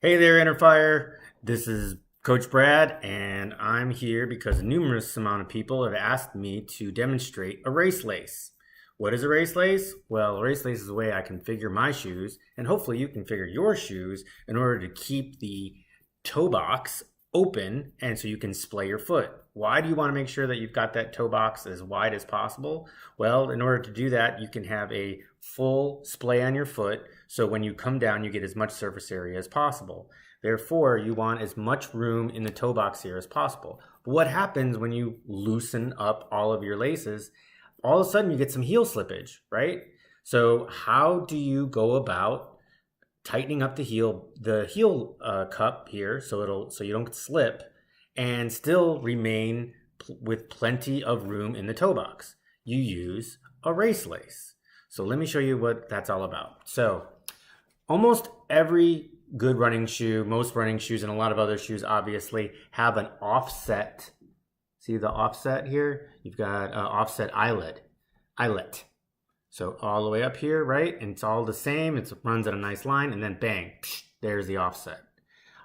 Hey there, Interfire. This is Coach Brad, and I'm here because a numerous amount of people have asked me to demonstrate a race lace. What is a race lace? Well, a race lace is a way I configure my shoes, and hopefully you configure your shoes in order to keep the toe box open and so you can splay your foot. Why do you want to make sure that you've got that toe box as wide as possible? Well, in order to do that, you can have a full splay on your foot, so when you come down, you get as much surface area as possible. Therefore, you want as much room in the toe box here as possible. But what happens when you loosen up all of your laces? All of a sudden, you get some heel slippage, right? So how do you go about tightening up the heel cup here so you don't slip and still remain with plenty of room in the toe box? You use a race lace. So let me show you what that's all about. So almost every good running shoe, most running shoes, and a lot of other shoes obviously have an offset. See the offset here? You've got an offset eyelet. So all the way up here, right? And it's all the same. It runs in a nice line, and then bang, there's the offset.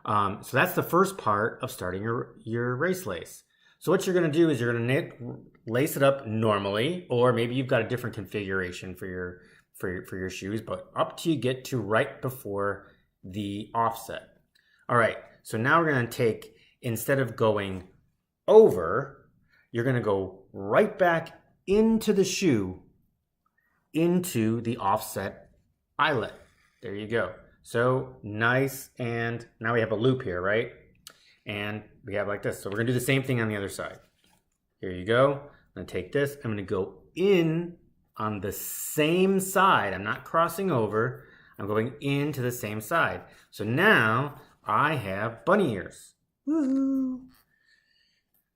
So that's the first part of starting your race lace. So what you're going to do is you're going to lace it up normally, or maybe you've got a different configuration for your shoes, but up till you get to right before the offset. All right, so now we're going to take, instead of going over, you're going to go right back into the shoe, into the offset eyelet. There you go. So nice, and now we have a loop here, right? And we have like this. So we're going to do the same thing on the other side. Here you go. I'm going to take this. I'm going to go in on the same side. I'm not crossing over. I'm going into the same side. So now I have bunny ears. Woohoo!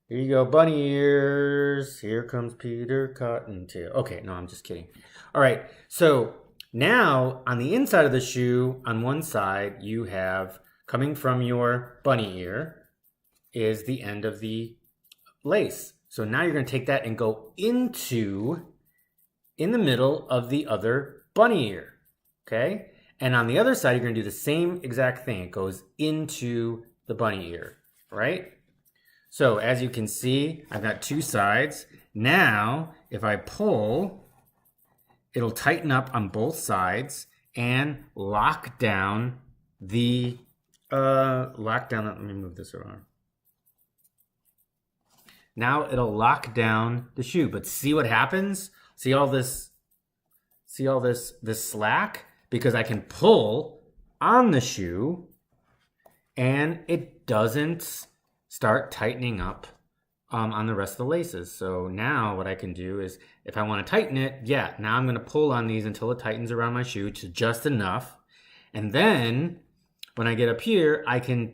Here you go, bunny ears. Here comes Peter Cottontail. Okay, no, I'm just kidding. All right, so now on the inside of the shoe, on one side, you have, coming from your bunny ear, is the end of the lace. So now you're going to take that and go in the middle of the other bunny ear, okay? And on the other side, you're going to do the same exact thing. It goes into the bunny ear, right? So as you can see, I've got two sides. Now, if I pull, it'll tighten up on both sides and lock down the, let me move this around. Now it'll lock down the shoe, but see what happens? See all this slack? Because I can pull on the shoe and it doesn't start tightening up on the rest of the laces. So now what I can do is, if I want to tighten it, now I'm going to pull on these until it tightens around my shoe to just enough. And then when I get up here, I can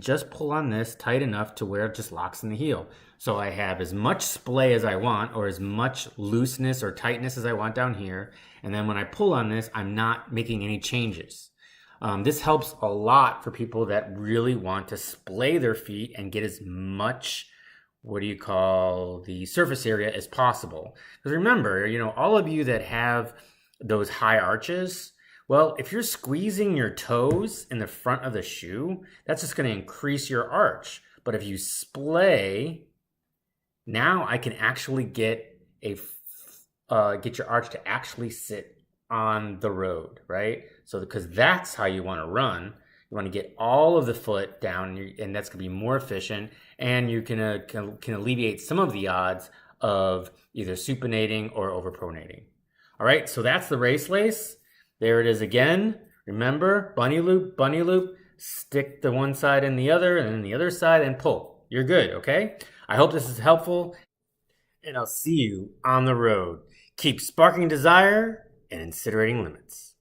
just pull on this tight enough to where it just locks in the heel. So I have as much splay as I want, or as much looseness or tightness as I want down here. And then when I pull on this, I'm not making any changes. This helps a lot for people that really want to splay their feet and get as much, the surface area as possible. Because remember, all of you that have those high arches, well, if you're squeezing your toes in the front of the shoe, that's just going to increase your arch. But if you splay, now I can actually get your arch to actually sit on the road, right? So because that's how you want to run. You want to get all of the foot down, and that's going to be more efficient, and you can alleviate some of the odds of either supinating or overpronating. All right, so that's the race lace. There it is again. Remember, bunny loop, stick the one side in the other, and then the other side, and pull. You're good, okay? I hope this is helpful, and I'll see you on the road. Keep sparking desire and incinerating limits.